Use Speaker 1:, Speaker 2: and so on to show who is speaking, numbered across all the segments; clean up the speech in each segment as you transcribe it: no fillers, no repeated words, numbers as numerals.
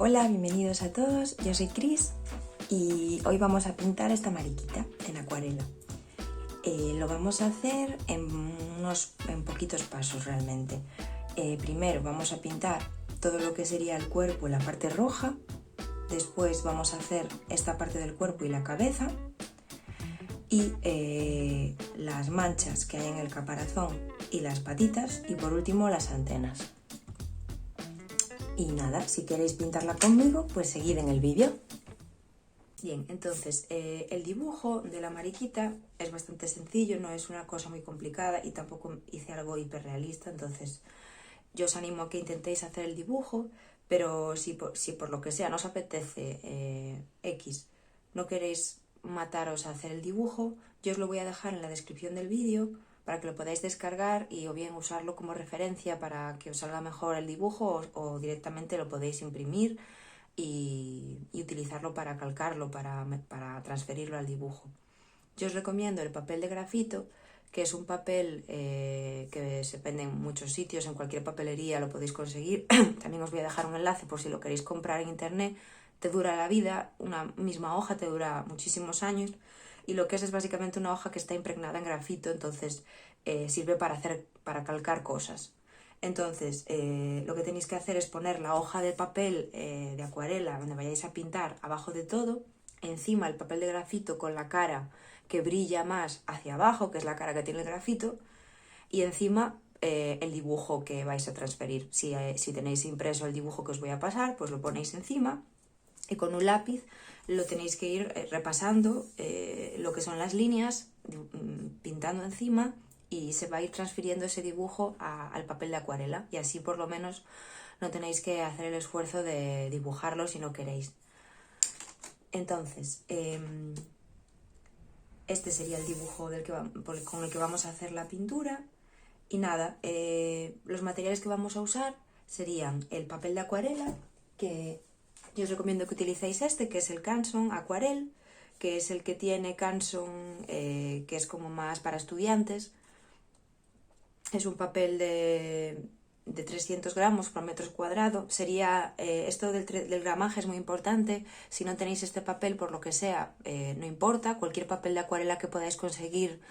Speaker 1: Hola, bienvenidos a todos, yo soy Cris y hoy vamos a pintar esta mariquita en acuarela. Lo vamos a hacer en poquitos pasos realmente. Primero vamos a pintar todo lo que sería el cuerpo y la parte roja, después vamos a hacer esta parte del cuerpo y la cabeza y las manchas que hay en el caparazón y las patitas y por último las antenas. Y nada, si queréis pintarla conmigo, pues seguid en el vídeo. Bien, entonces el dibujo de la mariquita es bastante sencillo, no es una cosa muy complicada y tampoco hice algo hiperrealista, entonces yo os animo a que intentéis hacer el dibujo, pero si por lo que sea no os apetece no queréis mataros a hacer el dibujo, yo os lo voy a dejar en la descripción del vídeo para que lo podáis descargar y o bien usarlo como referencia para que os salga mejor el dibujo o directamente lo podéis imprimir y utilizarlo para calcarlo, para transferirlo al dibujo. Yo os recomiendo el papel de grafito, que es un papel que se vende en muchos sitios, en cualquier papelería lo podéis conseguir. También os voy a dejar un enlace por si lo queréis comprar en internet. Te dura la vida, una misma hoja te dura muchísimos años y lo que es básicamente una hoja que está impregnada en grafito, entonces sirve para calcar cosas. Entonces, lo que tenéis que hacer es poner la hoja de papel de acuarela donde vayáis a pintar abajo de todo, encima el papel de grafito con la cara que brilla más hacia abajo, que es la cara que tiene el grafito, y encima el dibujo que vais a transferir. Si tenéis impreso el dibujo que os voy a pasar, pues lo ponéis encima y con un lápiz lo tenéis que ir repasando lo que son las líneas, pintando encima, y se va a ir transfiriendo ese dibujo al papel de acuarela y así por lo menos no tenéis que hacer el esfuerzo de dibujarlo si no queréis. Entonces, este sería el dibujo con el que vamos a hacer la pintura. Y nada, los materiales que vamos a usar serían el papel de acuarela, que yo os recomiendo que utilicéis que es el Canson Aquarel, que es el que tiene Canson, que es como más para estudiantes. Es un papel de 300 gramos por metro cuadrado. Sería, esto del gramaje es muy importante. Si no tenéis este papel, por lo que sea, no importa. Cualquier papel de acuarela que podáis conseguir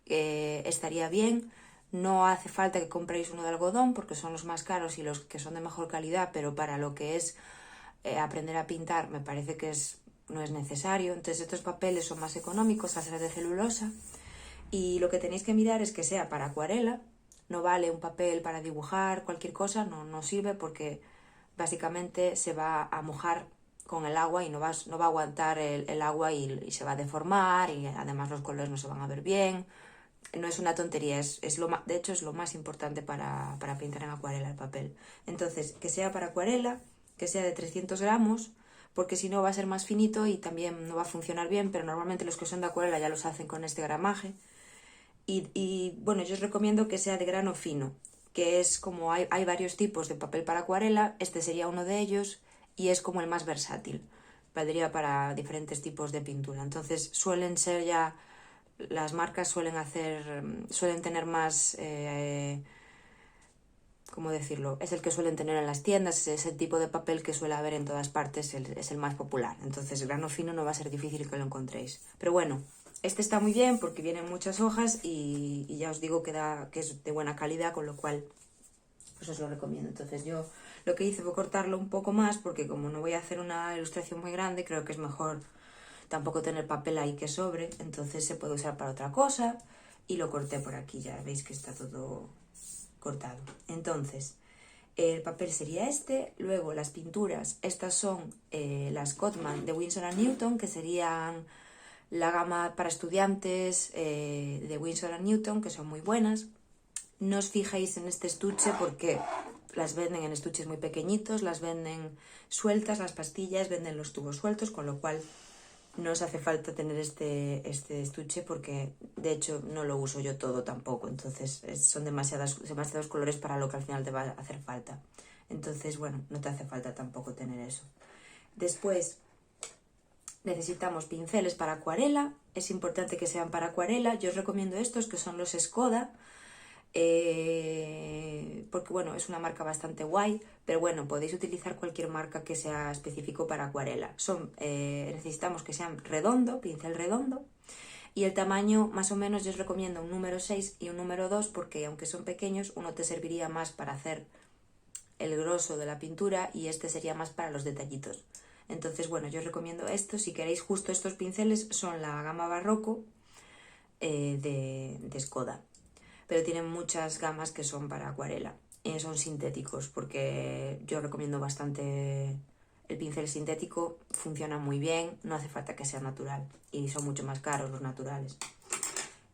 Speaker 1: estaría bien. No hace falta que compréis uno de algodón porque son los más caros y los que son de mejor calidad, pero para lo que es aprender a pintar me parece que no es necesario. Entonces estos papeles son más económicos al ser de celulosa y lo que tenéis que mirar es que sea para acuarela. No vale un papel para dibujar, cualquier cosa, no sirve porque básicamente se va a mojar con el agua y no va a aguantar el agua y se va a deformar y además los colores no se van a ver bien. No es una tontería, de hecho es lo más importante para pintar en acuarela el papel. Entonces, que sea para acuarela, que sea de 300 gramos, porque si no va a ser más finito y también no va a funcionar bien, pero normalmente los que son de acuarela ya los hacen con este gramaje. Y bueno, yo os recomiendo que sea de grano fino, que es como hay varios tipos de papel para acuarela, este sería uno de ellos y es como el más versátil, valdría para diferentes tipos de pintura. Entonces suelen ser ya, las marcas suelen tener más, ¿cómo decirlo? Es el que suelen tener en las tiendas, es el tipo de papel que suele haber en todas partes, es el más popular. Entonces grano fino no va a ser difícil que lo encontréis. Pero bueno, este está muy bien porque vienen muchas hojas y ya os digo que es de buena calidad, con lo cual pues os lo recomiendo. Entonces yo lo que hice fue cortarlo un poco más porque como no voy a hacer una ilustración muy grande, creo que es mejor tampoco tener papel ahí que sobre, entonces se puede usar para otra cosa y lo corté por aquí, ya veis que está todo cortado. Entonces el papel sería luego las pinturas, estas son las Cotman de Winsor & Newton, que serían la gama para estudiantes de Winsor & Newton, que son muy buenas. No os fijéis en este estuche porque las venden en estuches muy pequeñitos, las venden sueltas, las pastillas, venden los tubos sueltos, con lo cual no os hace falta tener este estuche porque de hecho no lo uso yo todo tampoco, entonces son demasiados colores para lo que al final te va a hacer falta. Entonces, bueno, no te hace falta tampoco tener eso. Después necesitamos pinceles para acuarela, es importante que sean para acuarela. Yo os recomiendo estos que son los Skoda. porque bueno, es una marca bastante guay, pero bueno, podéis utilizar cualquier marca que sea específico para acuarela. Necesitamos que sean redondo, pincel redondo, y el tamaño más o menos yo os recomiendo un número 6 y un número 2, porque aunque son pequeños, uno te serviría más para hacer el grosso de la pintura y este sería más para los detallitos. Entonces bueno, yo os recomiendo esto. Si queréis, justo estos pinceles son la gama Barroco de Skoda, pero tienen muchas gamas que son para acuarela, son sintéticos, porque yo recomiendo bastante el pincel sintético, funciona muy bien, no hace falta que sea natural y son mucho más caros los naturales.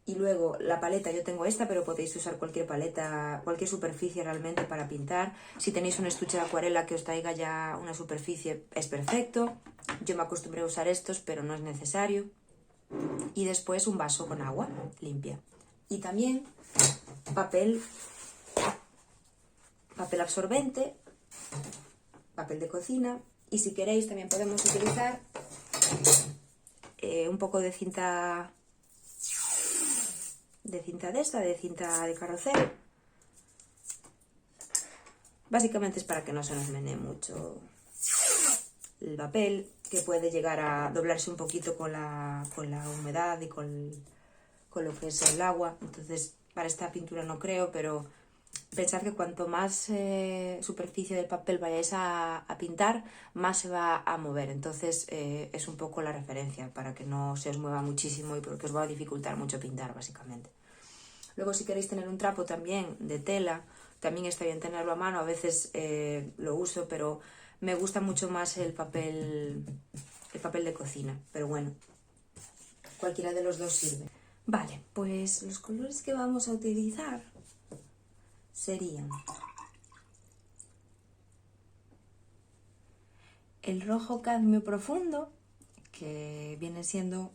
Speaker 1: Y luego la paleta, yo tengo esta, pero podéis usar cualquier paleta, cualquier superficie realmente para pintar. Si tenéis un estuche de acuarela que os traiga ya una superficie, es perfecto. Yo me acostumbré a usar estos, pero no es necesario. Y después un vaso con agua limpia. Y también papel absorbente, papel de cocina. Y si queréis también podemos utilizar un poco de cinta de cinta de carrocero. Básicamente es para que no se nos menee mucho el papel, que puede llegar a doblarse un poquito con la humedad y con lo que es el agua. Entonces para esta pintura no creo, pero pensad que cuanto más superficie del papel vayáis a pintar, más se va a mover. Entonces es un poco la referencia para que no se os mueva muchísimo y porque os va a dificultar mucho pintar, básicamente. Luego, si queréis tener un trapo también de tela, también está bien tenerlo a mano. A veces lo uso, pero me gusta mucho más el papel de cocina. Pero bueno, cualquiera de los dos sirve. Vale, pues los colores que vamos a utilizar serían el rojo cadmio profundo, que viene siendo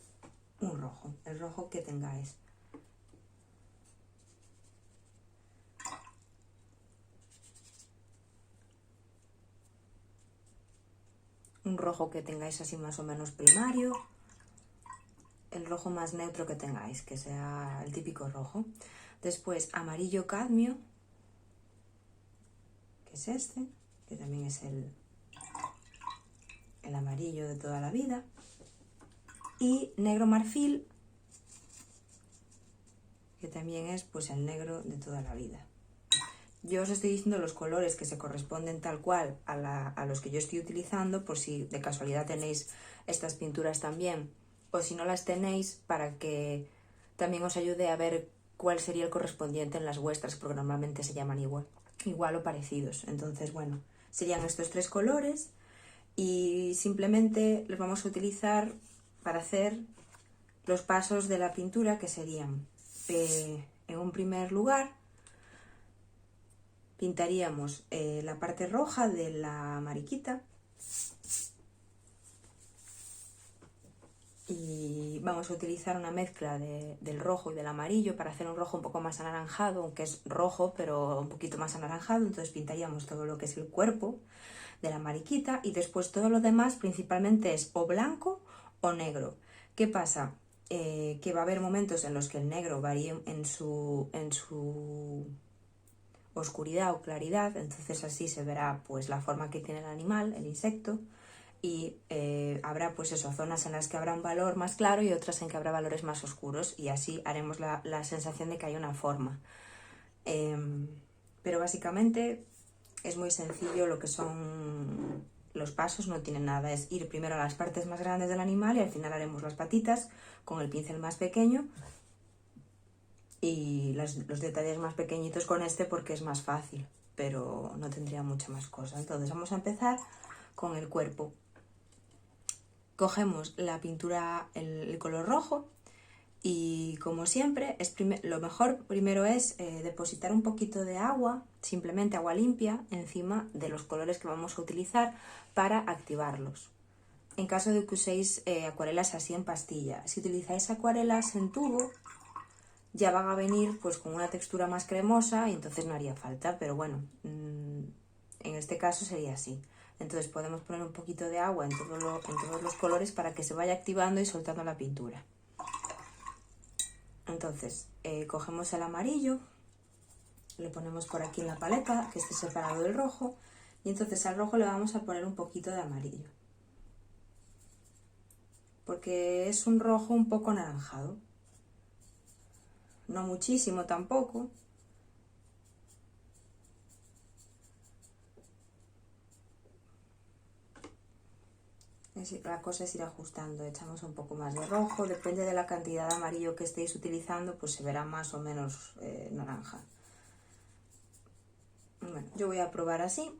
Speaker 1: un rojo, el rojo que tengáis. Un rojo que tengáis así más o menos primario, el rojo más neutro que tengáis, que sea el típico rojo. Después amarillo cadmio, que es este, que también es el amarillo de toda la vida. Y negro marfil, que también es pues el negro de toda la vida. Yo os estoy diciendo los colores que se corresponden tal cual a los que yo estoy utilizando, por si de casualidad tenéis estas pinturas también, o si no las tenéis, para que también os ayude a ver cuál sería el correspondiente en las vuestras, porque normalmente se llaman igual o parecidos. Entonces, bueno, serían estos tres colores y simplemente los vamos a utilizar para hacer los pasos de la pintura, que serían, en un primer lugar, pintaríamos la parte roja de la mariquita y vamos a utilizar una mezcla del rojo y del amarillo para hacer un rojo un poco más anaranjado, aunque es rojo pero un poquito más anaranjado. Entonces pintaríamos todo lo que es el cuerpo de la mariquita y después todo lo demás principalmente es o blanco o negro. ¿Qué pasa? Que va a haber momentos en los que el negro varíe en su oscuridad o claridad, entonces así se verá pues la forma que tiene el animal, el insecto, y habrá pues eso, zonas en las que habrá un valor más claro y otras en que habrá valores más oscuros, y así haremos la sensación de que hay una forma. Pero básicamente es muy sencillo lo que son los pasos, no tienen nada, es ir primero a las partes más grandes del animal y al final haremos las patitas con el pincel más pequeño y los detalles más pequeñitos con este porque es más fácil, pero no tendría mucha más cosa. Entonces vamos a empezar con el cuerpo. Cogemos la pintura, el color rojo, y como siempre lo mejor primero es depositar un poquito de agua, simplemente agua limpia, encima de los colores que vamos a utilizar para activarlos. En caso de que uséis acuarelas así en pastilla, si utilizáis acuarelas en tubo, ya van a venir pues con una textura más cremosa y entonces no haría falta, pero bueno, en este caso sería así. Entonces podemos poner un poquito de agua en todos los colores para que se vaya activando y soltando la pintura. Entonces cogemos el amarillo le ponemos por aquí en la paleta, que esté separado del rojo, y entonces al rojo le vamos a poner un poquito de amarillo, porque es un rojo un poco anaranjado, no muchísimo tampoco. La cosa es ir ajustando, echamos un poco más de rojo, depende de la cantidad de amarillo que estéis utilizando, pues se verá más o menos naranja. Bueno, yo voy a probar así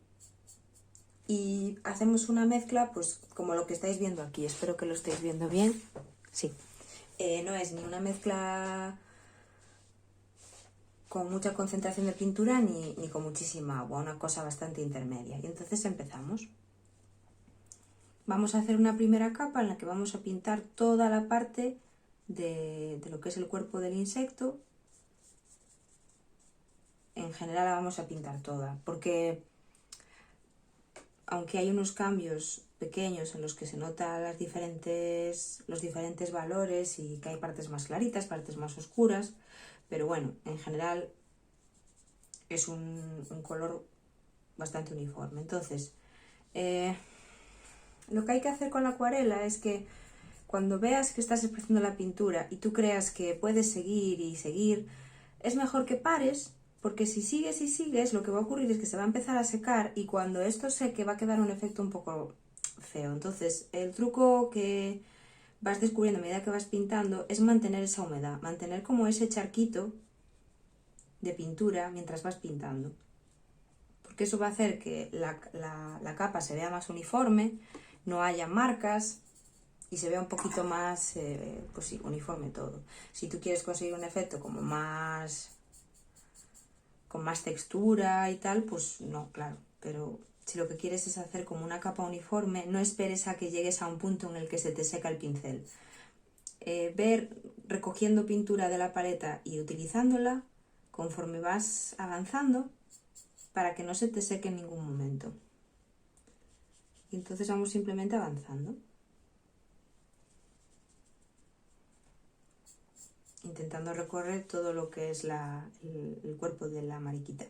Speaker 1: y hacemos una mezcla pues como lo que estáis viendo aquí, espero que lo estéis viendo bien. Sí, no es ni una mezcla con mucha concentración de pintura ni con muchísima agua, una cosa bastante intermedia. Y entonces empezamos. Vamos a hacer una primera capa en la que vamos a pintar toda la parte de lo que es el cuerpo del insecto. En general la vamos a pintar toda, porque aunque hay unos cambios pequeños en los que se notan los diferentes valores y que hay partes más claritas, partes más oscuras, pero bueno, en general es un color bastante uniforme. Entonces, lo que hay que hacer con la acuarela es que cuando veas que estás empezando la pintura y tú creas que puedes seguir y seguir, es mejor que pares, porque si sigues y sigues, lo que va a ocurrir es que se va a empezar a secar y cuando esto seque va a quedar un efecto un poco feo. Entonces, el truco que vas descubriendo a medida que vas pintando es mantener esa humedad, mantener como ese charquito de pintura mientras vas pintando. Porque eso va a hacer que la capa se vea más uniforme, no haya marcas y se vea un poquito más, pues sí, uniforme todo. Si tú quieres conseguir un efecto como más, con más textura y tal, pues no, claro. Pero si lo que quieres es hacer como una capa uniforme, no esperes a que llegues a un punto en el que se te seca el pincel. Ver recogiendo pintura de la paleta y utilizándola conforme vas avanzando para que no se te seque en ningún momento. Y entonces vamos simplemente avanzando, intentando recorrer todo lo que es el cuerpo de la mariquita.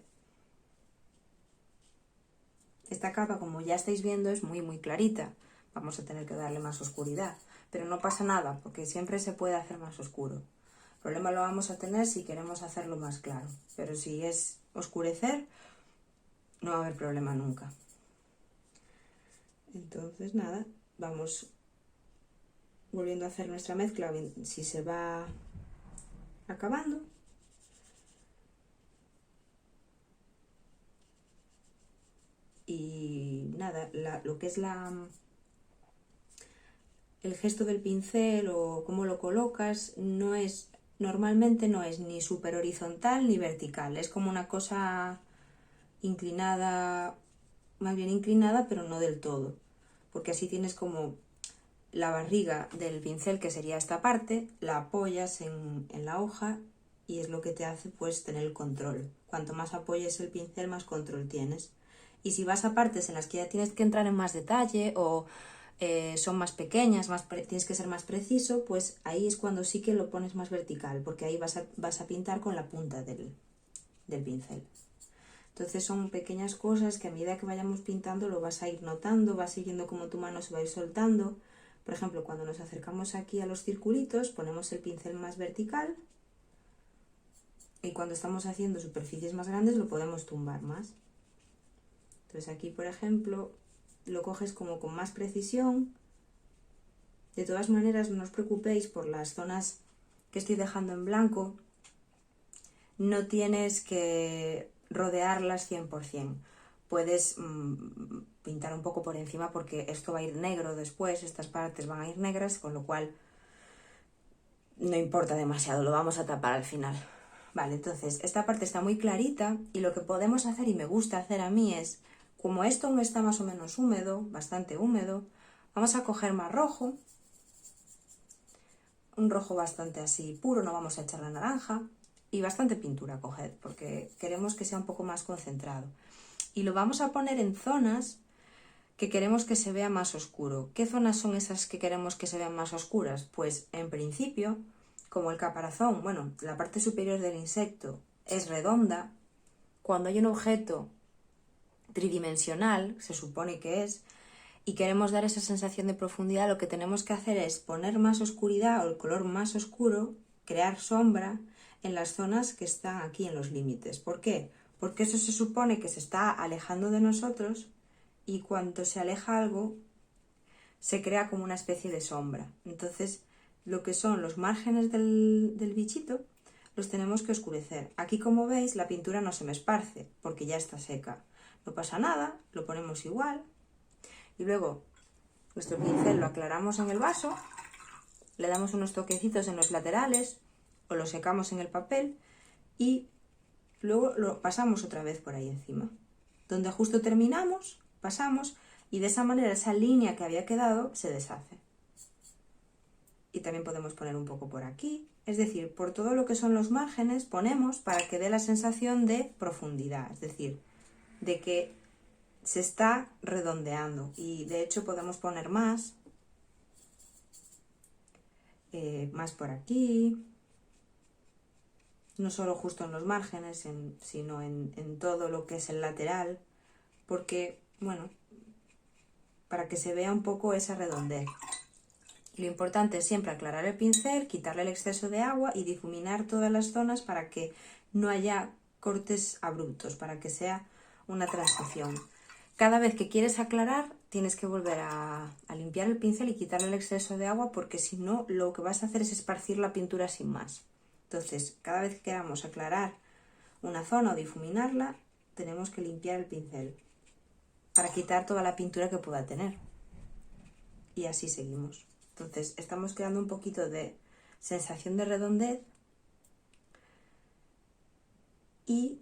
Speaker 1: Esta capa, como ya estáis viendo, es muy clarita. Vamos a tener que darle más oscuridad, pero no pasa nada, porque siempre se puede hacer más oscuro. El problema lo vamos a tener si queremos hacerlo más claro, pero si es oscurecer, no va a haber problema nunca. Entonces, nada, vamos volviendo a hacer nuestra mezcla, si se va acabando. Y nada, lo que es el gesto del pincel o cómo lo colocas normalmente no es ni súper horizontal ni vertical, es como una cosa inclinada, más bien inclinada, pero no del todo, porque así tienes como la barriga del pincel, que sería esta parte, la apoyas en la hoja y es lo que te hace pues tener el control. Cuanto más apoyes el pincel, más control tienes. Y si vas a partes en las que ya tienes que entrar en más detalle o son más pequeñas, tienes que ser más preciso, pues ahí es cuando sí que lo pones más vertical, porque ahí vas a pintar con la punta del pincel. Entonces son pequeñas cosas que a medida que vayamos pintando lo vas a ir notando, vas siguiendo cómo tu mano se va a ir soltando. Por ejemplo, cuando nos acercamos aquí a los circulitos, ponemos el pincel más vertical y cuando estamos haciendo superficies más grandes lo podemos tumbar más. Entonces aquí, por ejemplo, lo coges como con más precisión. De todas maneras, no os preocupéis por las zonas que estoy dejando en blanco. No tienes que rodearlas 100%. Puedes pintar un poco por encima porque esto va a ir negro después, estas partes van a ir negras, con lo cual no importa demasiado, lo vamos a tapar al final. Vale, entonces esta parte está muy clarita y lo que podemos hacer, y me gusta hacer a mí, es, como esto aún está más o menos húmedo, bastante húmedo, vamos a coger más rojo, un rojo bastante así puro, no vamos a echar la naranja, y bastante pintura a coger, porque queremos que sea un poco más concentrado. Y lo vamos a poner en zonas que queremos que se vea más oscuro. ¿Qué zonas son esas que queremos que se vean más oscuras? Pues en principio, como el caparazón, bueno, la parte superior del insecto es redonda, cuando hay un objeto tridimensional, se supone que es, y queremos dar esa sensación de profundidad, lo que tenemos que hacer es poner más oscuridad o el color más oscuro, crear sombra en las zonas que están aquí en los límites. ¿Por qué? Porque eso se supone que se está alejando de nosotros y cuando se aleja algo se crea como una especie de sombra. Entonces, lo que son los márgenes del bichito los tenemos que oscurecer. Aquí, como veis, la pintura no se me esparce porque ya está seca. No pasa nada, lo ponemos igual. Y luego nuestro pincel lo aclaramos en el vaso, le damos unos toquecitos en los laterales o lo secamos en el papel y luego lo pasamos otra vez por ahí encima. Donde justo terminamos, pasamos y de esa manera esa línea que había quedado se deshace. Y también podemos poner un poco por aquí, es decir, por todo lo que son los márgenes ponemos para que dé la sensación de profundidad, es decir, de que se está redondeando y de hecho podemos poner más por aquí, no solo justo en los márgenes, sino en todo lo que es el lateral, porque, bueno, para que se vea un poco esa redondez. Y lo importante es siempre aclarar el pincel, quitarle el exceso de agua y difuminar todas las zonas para que no haya cortes abruptos, para que sea una transición. Cada vez que quieres aclarar, tienes que volver a limpiar el pincel y quitarle el exceso de agua, porque si no, lo que vas a hacer es esparcir la pintura sin más. Entonces, cada vez que queramos aclarar una zona o difuminarla, tenemos que limpiar el pincel para quitar toda la pintura que pueda tener. Y así seguimos. Entonces, estamos creando un poquito de sensación de redondez y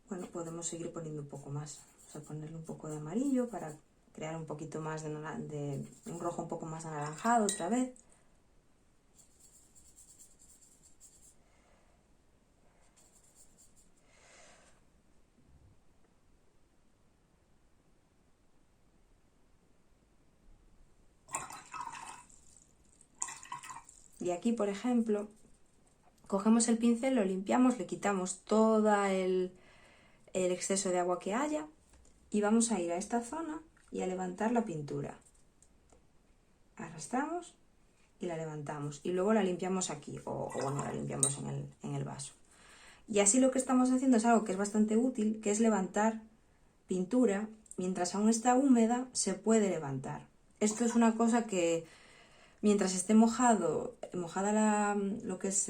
Speaker 1: bueno, podemos seguir poniendo un poco más. Vamos a ponerle un poco de amarillo para crear un poquito más de un rojo un poco más anaranjado otra vez. Y aquí, por ejemplo, cogemos el pincel, lo limpiamos, le quitamos todo el exceso de agua que haya y vamos a ir a esta zona y a levantar la pintura. Arrastramos y la levantamos y luego la limpiamos aquí o bueno, la limpiamos en el vaso. Y así lo que estamos haciendo es algo que es bastante útil, que es levantar pintura mientras aún está húmeda, se puede levantar. Esto es una cosa que mientras esté mojada lo que es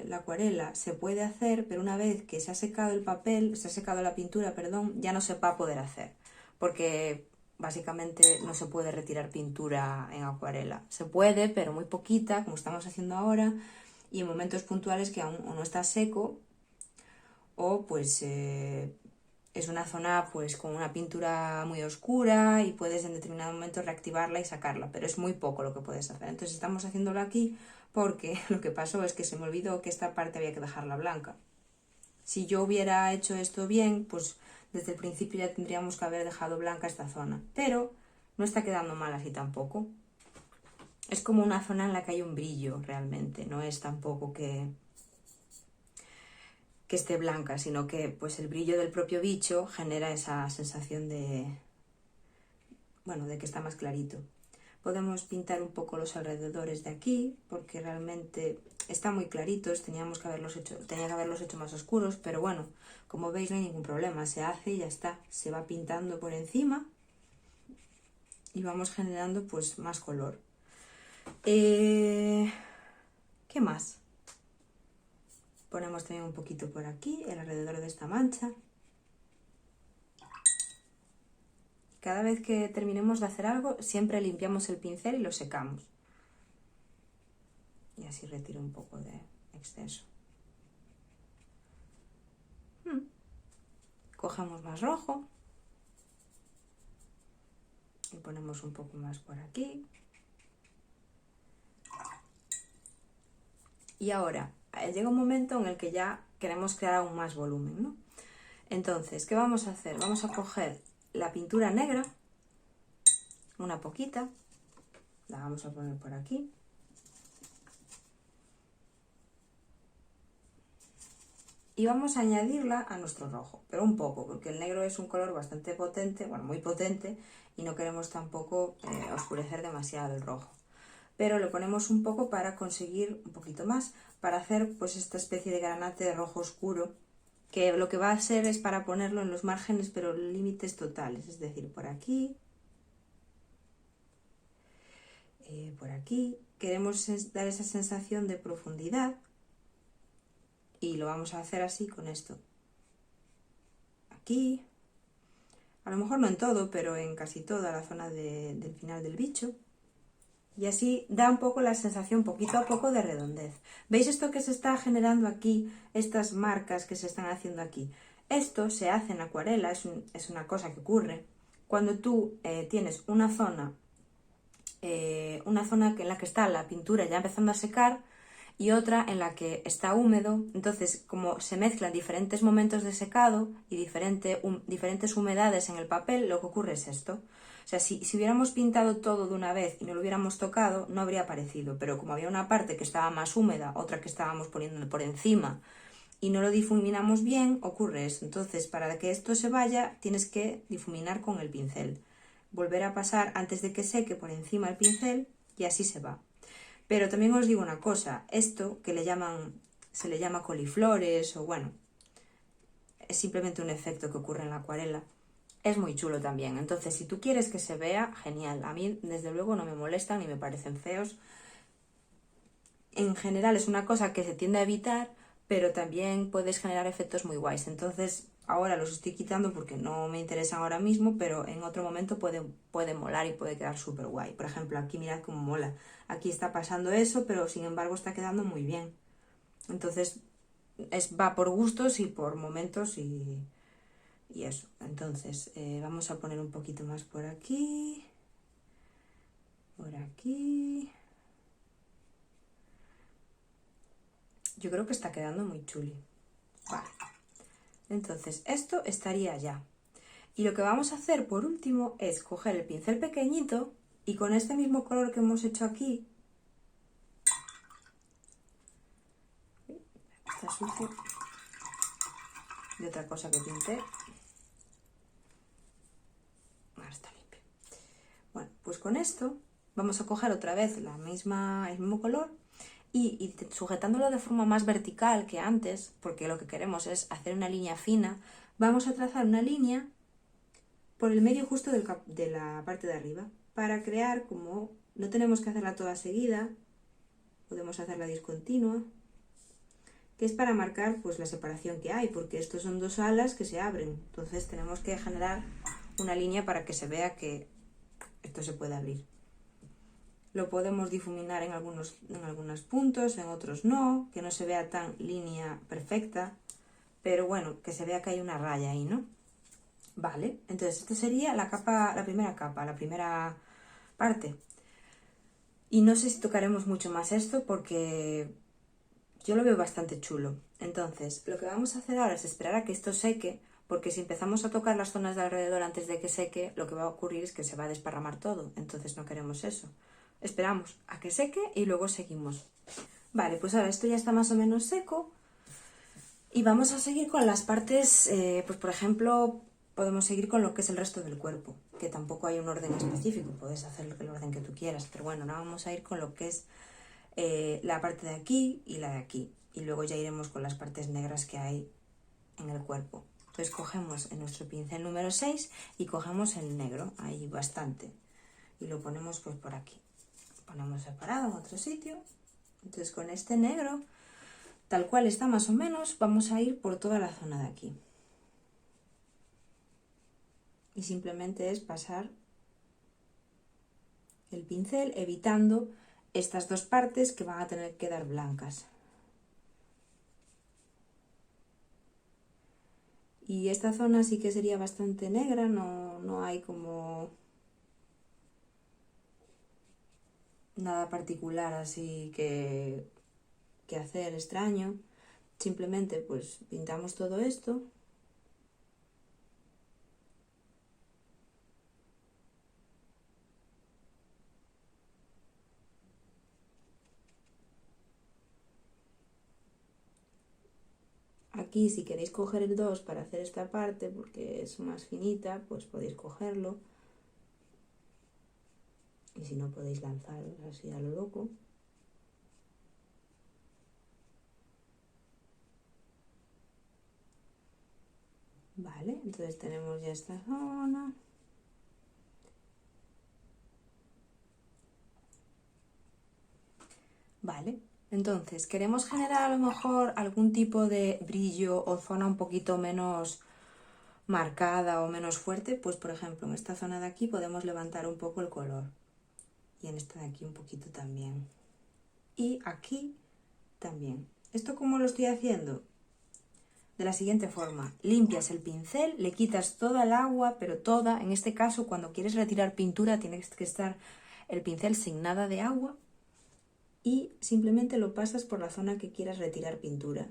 Speaker 1: la acuarela, se puede hacer, pero una vez que se ha secado el papel, se ha secado la pintura, perdón, ya no se va a poder hacer, porque básicamente no se puede retirar pintura en acuarela. Se puede, pero muy poquita, como estamos haciendo ahora, y en momentos puntuales que aún no está seco, o pues es una zona pues con una pintura muy oscura y puedes en determinado momento reactivarla y sacarla, pero es muy poco lo que puedes hacer. Entonces estamos haciéndolo aquí porque lo que pasó es que se me olvidó que esta parte había que dejarla blanca. Si yo hubiera hecho esto bien, pues desde el principio ya tendríamos que haber dejado blanca esta zona, pero no está quedando mal así tampoco. Es como una zona en la que hay un brillo realmente, no es tampoco que esté blanca, sino que pues el brillo del propio bicho genera esa sensación de, bueno, de que está más clarito. Podemos pintar un poco los alrededores de aquí, porque realmente están muy claritos, tenía que haberlos hecho más oscuros, pero bueno, como veis no hay ningún problema, se hace y ya está, se va pintando por encima y vamos generando pues más color. ¿Qué más? Ponemos también un poquito por aquí, alrededor de esta mancha. Cada vez que terminemos de hacer algo, siempre limpiamos el pincel y lo secamos. Y así retiro un poco de exceso. Cogemos más rojo. Y ponemos un poco más por aquí. Y ahora, llega un momento en el que ya queremos crear aún más volumen, ¿no? Entonces, ¿qué vamos a hacer? Vamos a coger la pintura negra, una poquita, la vamos a poner por aquí. y vamos a añadirla a nuestro rojo, pero un poco, porque el negro es un color bastante potente, bueno, muy potente, y no queremos tampoco oscurecer demasiado el rojo. Pero lo ponemos un poco para conseguir un poquito más, para hacer pues esta especie de granate de rojo oscuro, que lo que va a hacer es para ponerlo en los márgenes, pero límites totales, es decir, por aquí, por aquí. Queremos dar esa sensación de profundidad y lo vamos a hacer así con esto. Aquí, a lo mejor no en todo, pero en casi toda la zona del final del bicho. Y así da un poco la sensación, poquito a poco, de redondez. ¿Veis esto que se está generando aquí? Estas marcas que se están haciendo aquí. Esto se hace en acuarela, es una cosa que ocurre cuando tú tienes una zona en la que está la pintura ya empezando a secar y otra en la que está húmedo. Entonces, como se mezclan diferentes momentos de secado y diferentes humedades en el papel, lo que ocurre es esto. O sea, si hubiéramos pintado todo de una vez y no lo hubiéramos tocado, no habría aparecido, pero como había una parte que estaba más húmeda, otra que estábamos poniendo por encima y no lo difuminamos bien, ocurre eso. Entonces, para que esto se vaya, tienes que difuminar con el pincel. Volver a pasar antes de que seque por encima el pincel y así se va. Pero también os digo una cosa, esto que se le llama coliflores o bueno, es simplemente un efecto que ocurre en la acuarela. Es muy chulo también. Entonces, si tú quieres que se vea, genial. A mí, desde luego, no me molestan ni me parecen feos. En general es una cosa que se tiende a evitar, pero también puedes generar efectos muy guays. Entonces, ahora los estoy quitando porque no me interesan ahora mismo, pero en otro momento puede molar y puede quedar súper guay. Por ejemplo, aquí mirad cómo mola. Aquí está pasando eso, pero sin embargo está quedando muy bien. Entonces, va por gustos y por momentos y eso. Entonces, vamos a poner un poquito más por aquí. Por aquí. Yo creo que está quedando muy chuli. Vale. Entonces, esto estaría ya. Y lo que vamos a hacer por último es coger el pincel pequeñito y con este mismo color que hemos hecho aquí, está sucio, de otra cosa que pinté, ahora está limpio. Bueno, pues con esto vamos a coger otra vez el mismo color y sujetándolo de forma más vertical que antes, porque lo que queremos es hacer una línea fina, vamos a trazar una línea por el medio justo de la parte de arriba, para crear como, no tenemos que hacerla toda seguida, podemos hacerla discontinua, que es para marcar pues la separación que hay, porque estos son dos alas que se abren, entonces tenemos que generar una línea para que se vea que esto se puede abrir. Lo podemos difuminar en algunos puntos, en otros no, que no se vea tan línea perfecta, pero bueno, que se vea que hay una raya ahí, ¿no? Vale, entonces esta sería la primera capa, la primera parte. Y no sé si tocaremos mucho más esto porque yo lo veo bastante chulo. Entonces, lo que vamos a hacer ahora es esperar a que esto seque, porque si empezamos a tocar las zonas de alrededor antes de que seque, lo que va a ocurrir es que se va a desparramar todo. Entonces no queremos eso. Esperamos a que seque y luego seguimos. Vale, pues ahora esto ya está más o menos seco. Y vamos a seguir con las partes, pues por ejemplo, podemos seguir con lo que es el resto del cuerpo, que tampoco hay un orden específico, puedes hacer el orden que tú quieras, pero bueno, ahora vamos a ir con lo que es la parte de aquí y la de aquí, y luego ya iremos con las partes negras que hay en el cuerpo. Entonces cogemos en nuestro pincel número 6 y cogemos el negro, ahí bastante, y lo ponemos pues por aquí. Ponemos separado en otro sitio. Entonces con este negro, tal cual está más o menos, vamos a ir por toda la zona de aquí. Y simplemente es pasar el pincel evitando estas dos partes que van a tener que quedar blancas. Y esta zona sí que sería bastante negra, no hay como nada particular así que hacer extraño. Simplemente pues pintamos todo esto.
Speaker 2: aquí, si queréis coger el 2 para hacer esta parte, porque es más finita, pues podéis cogerlo. Y si no, podéis lanzaros así a lo loco. Vale, entonces tenemos ya esta zona. Vale, entonces queremos generar a lo mejor algún tipo de brillo o zona un poquito menos marcada o menos fuerte, pues por ejemplo en esta zona de aquí podemos levantar un poco el color y en esta de aquí un poquito también, y aquí también. ¿Esto cómo lo estoy haciendo? De la siguiente forma: limpias el pincel, le quitas toda el agua, pero toda. En este caso, cuando quieres retirar pintura, tienes que estar el pincel sin nada de agua y simplemente lo pasas por la zona que quieras retirar pintura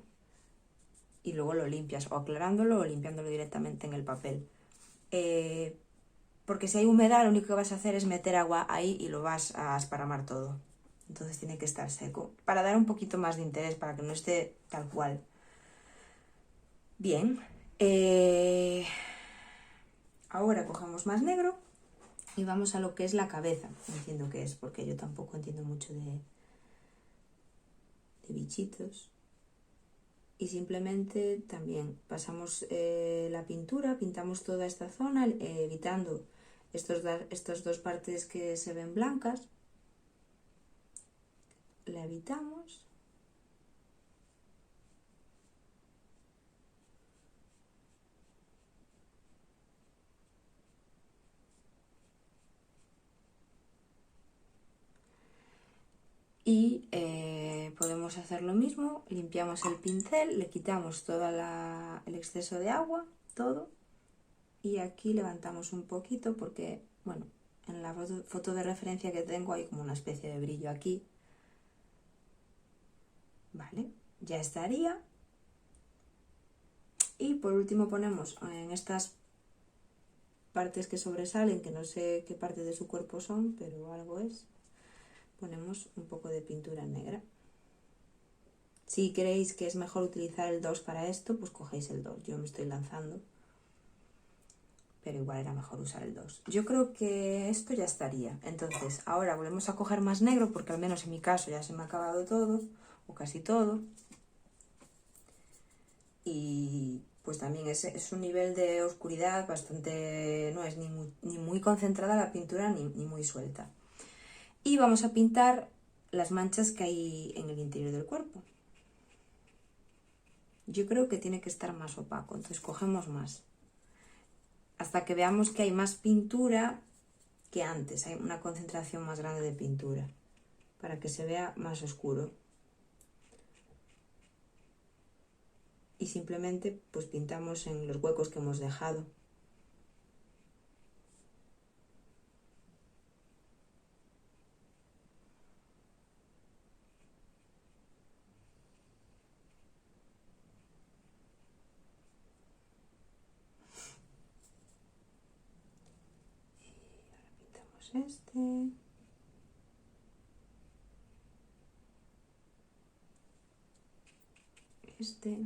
Speaker 2: y luego lo limpias, o aclarándolo o limpiándolo directamente en el papel. Porque si hay humedad, lo único que vas a hacer es meter agua ahí y lo vas a esparramar todo. Entonces tiene que estar seco, para dar un poquito más de interés, para que no esté tal cual. Bien, ahora cogemos más negro y vamos a lo que es la cabeza. No entiendo qué es, porque yo tampoco entiendo mucho de bichitos. Y simplemente también pasamos la pintura, pintamos toda esta zona, evitando estas dos partes que se ven blancas. La evitamos. Y podemos hacer lo mismo, limpiamos el pincel, le quitamos todo el exceso de agua, todo, y aquí levantamos un poquito porque, bueno, en la foto de referencia que tengo hay como una especie de brillo aquí. Vale, ya estaría. Y por último ponemos en estas partes que sobresalen, que no sé qué parte de su cuerpo son, pero algo es, ponemos un poco de pintura negra. Si creéis que es mejor utilizar el 2 para esto, pues cogéis el 2. Yo me estoy lanzando, pero igual era mejor usar el 2. Yo creo que esto ya estaría. Entonces, ahora volvemos a coger más negro, porque al menos en mi caso ya se me ha acabado todo, o casi todo. Y pues también es un nivel de oscuridad bastante... no es ni muy concentrada la pintura, ni muy suelta. Y vamos a pintar las manchas que hay en el interior del cuerpo. Yo creo que tiene que estar más opaco, entonces cogemos más. Hasta que veamos que hay más pintura que antes, hay una concentración más grande de pintura, para que se vea más oscuro. Y simplemente pues pintamos en los huecos que hemos dejado. Este.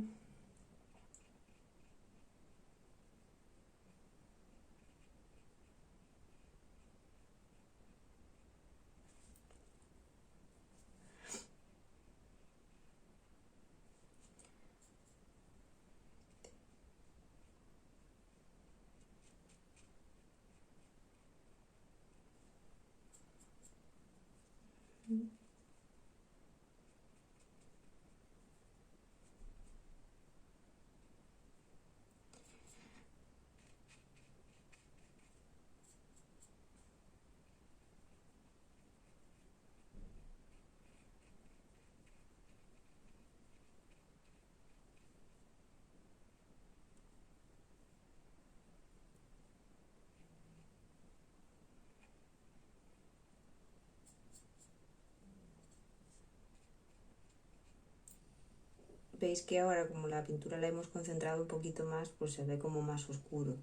Speaker 2: Veis que ahora, como la pintura la hemos concentrado un poquito más, pues se ve como más oscuro.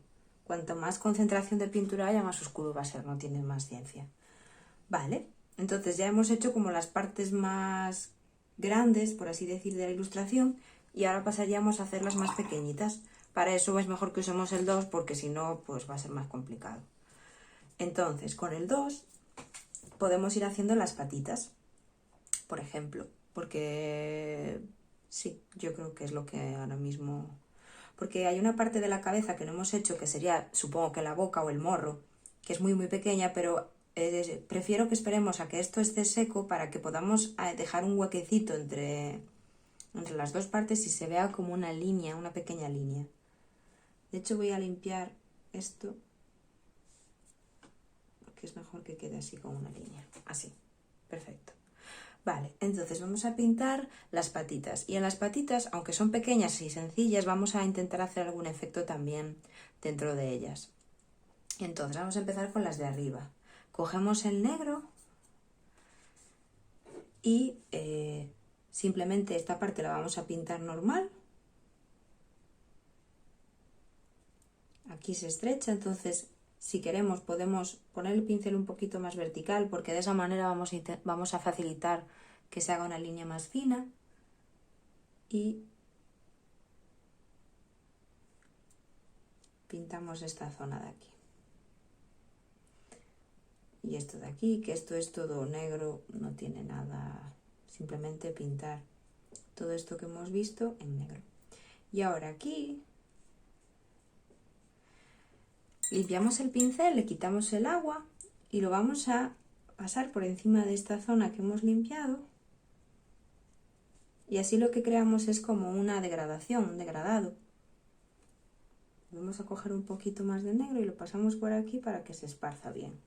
Speaker 2: Cuanto más concentración de pintura haya, más oscuro va a ser, no tiene más ciencia. Vale, entonces ya hemos hecho como las partes más grandes, por así decir, de la ilustración. y ahora pasaríamos a hacerlas más pequeñitas. Para eso es mejor que usemos el 2 porque si no, pues va a ser más complicado. Entonces, con el 2 podemos ir haciendo las patitas, por ejemplo, porque sí, yo creo que es lo que ahora mismo... Porque hay una parte de la cabeza que no hemos hecho, que sería, supongo que la boca o el morro, que es muy pequeña, pero prefiero que esperemos a que esto esté seco para que podamos dejar un huequecito entre las dos partes y se vea como una línea, una pequeña línea. De hecho voy a limpiar esto, porque es mejor que quede así con una línea, así, perfecto. Vale, entonces vamos a pintar las patitas. Y en las patitas, aunque son pequeñas y sencillas, vamos a intentar hacer algún efecto también dentro de ellas. Entonces vamos a empezar con las de arriba. Cogemos el negro y simplemente esta parte la vamos a pintar normal. Aquí se estrecha, entonces si queremos podemos poner el pincel un poquito más vertical porque de esa manera vamos a facilitar que se haga una línea más fina y pintamos esta zona de aquí. Y esto de aquí, que esto es todo negro, no tiene nada, simplemente pintar todo esto que hemos visto en negro. Y ahora aquí limpiamos el pincel, le quitamos el agua y lo vamos a pasar por encima de esta zona que hemos limpiado. Y así lo que creamos es como una degradación, un degradado. Vamos a coger un poquito más de negro y lo pasamos por aquí para que se esparza bien.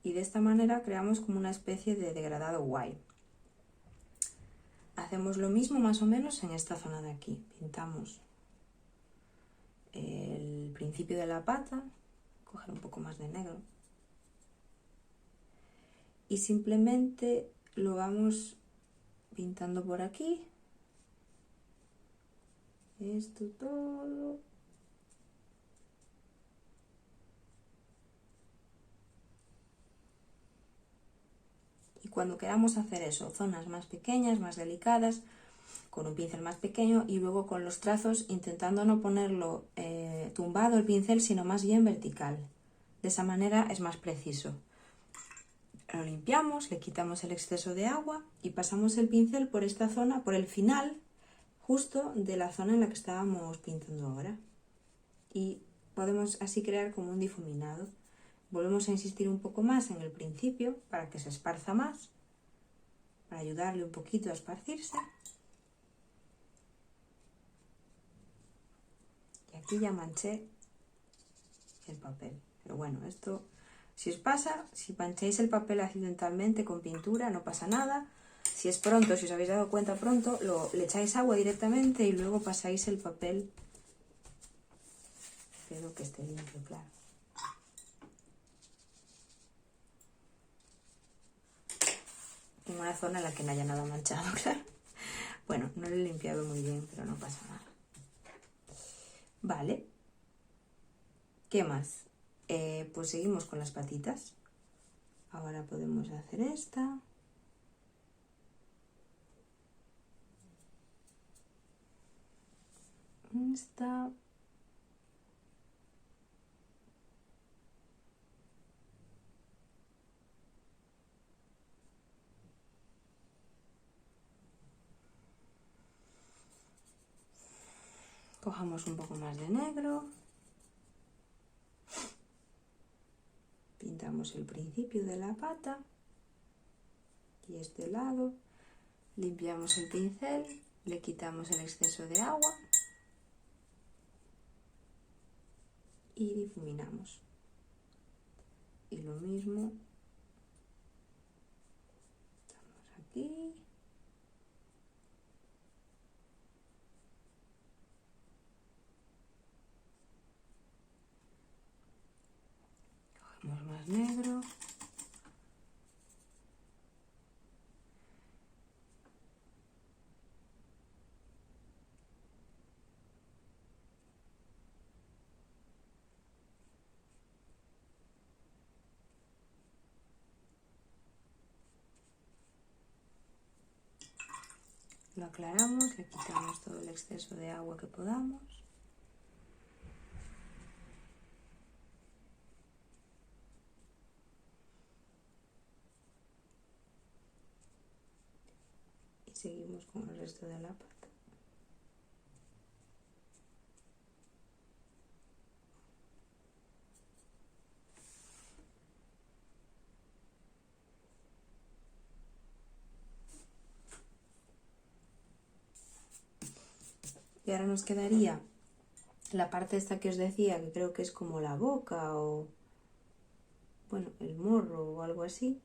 Speaker 2: Y de esta manera creamos como una especie de degradado guay. Hacemos lo mismo más o menos en esta zona de aquí. Pintamos el principio de la pata, coger un poco más de negro. Y simplemente lo vamos pintando por aquí. Esto todo. Y cuando queramos hacer eso, zonas más pequeñas, más delicadas, con un pincel más pequeño y luego con los trazos intentando no ponerlo tumbado el pincel, sino más bien vertical. De esa manera es más preciso. Lo limpiamos, le quitamos el exceso de agua y pasamos el pincel por esta zona, por el final, justo de la zona en la que estábamos pintando ahora. Y podemos así crear como un difuminado. Volvemos a insistir un poco más en el principio para que se esparza más, para ayudarle un poquito a esparcirse. Y aquí ya manché el papel. Pero bueno, esto, si os pasa, si mancháis el papel accidentalmente con pintura, no pasa nada. Si es pronto, si os habéis dado cuenta pronto, le echáis agua directamente y luego pasáis el papel. Espero que esté limpio, claro. En una zona en la que no haya nada manchado, claro. Bueno, no lo he limpiado muy bien, pero no pasa nada. Vale. ¿Qué más? Pues seguimos con las patitas. Ahora podemos hacer esta. Esta. Cojamos un poco más de negro. Pintamos el principio de la pata. Y este lado. Limpiamos el pincel. Le quitamos el exceso de agua. Y difuminamos. Y lo mismo. Estamos aquí. Cogemos más negro. Lo aclaramos, le quitamos todo el exceso de agua que podamos. Y seguimos con el resto de la pata. Y ahora nos quedaría la parte esta que os decía, que creo que es como la boca o, bueno, el morro o algo así.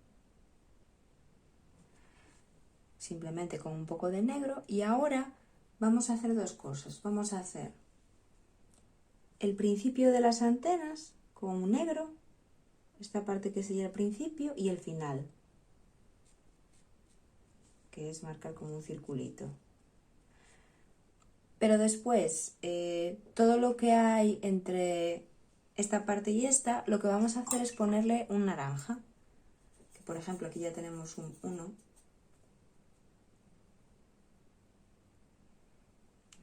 Speaker 2: Simplemente con un poco de negro. Y ahora vamos a hacer dos cosas. Vamos a hacer el principio de las antenas con un negro, esta parte que sería el principio, y el final, que es marcar como un circulito. Pero después, todo lo que hay entre esta parte y esta, lo que vamos a hacer es ponerle un naranja. Que por ejemplo aquí ya tenemos un 1.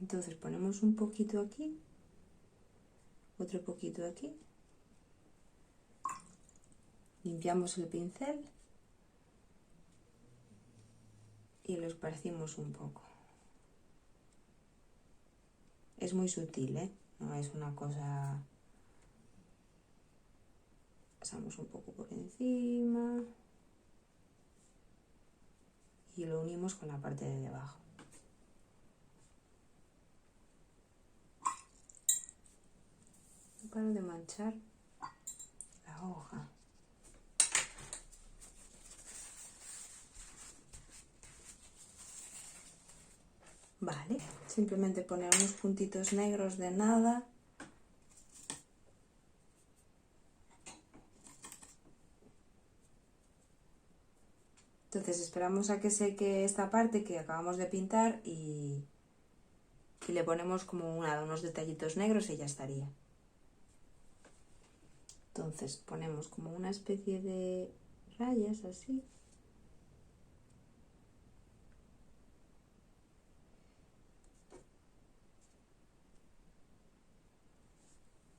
Speaker 2: Entonces ponemos un poquito aquí, otro poquito aquí. Limpiamos el pincel y lo esparcimos un poco. Es muy sutil, ¿eh? No es una cosa... Pasamos un poco por encima y lo unimos con la parte de debajo. No paro de manchar la hoja. Vale, simplemente poner unos puntitos negros de nada. Entonces esperamos a que seque esta parte que acabamos de pintar y le ponemos como unos detallitos negros y ya estaría. Entonces ponemos como una especie de rayas así.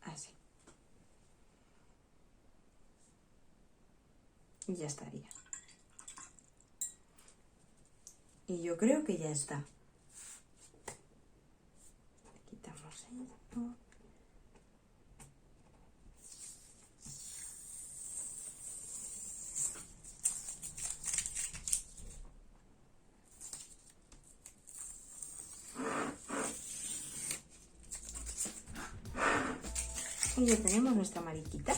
Speaker 2: Así. Y ya estaría. Y yo creo que ya está. Quitamos esto. Y ya tenemos nuestra mariquita.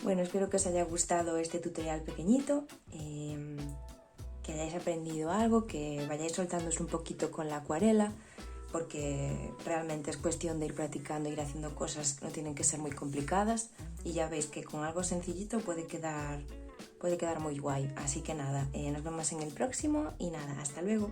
Speaker 1: Bueno, espero que os haya gustado este tutorial pequeñito, que hayáis aprendido algo, que vayáis soltándose un poquito con la acuarela, porque realmente es cuestión de ir practicando, ir haciendo cosas que no tienen que ser muy complicadas, y ya veis que con algo sencillito puede quedar muy guay. Así que nada, nos vemos en el próximo y nada, hasta luego.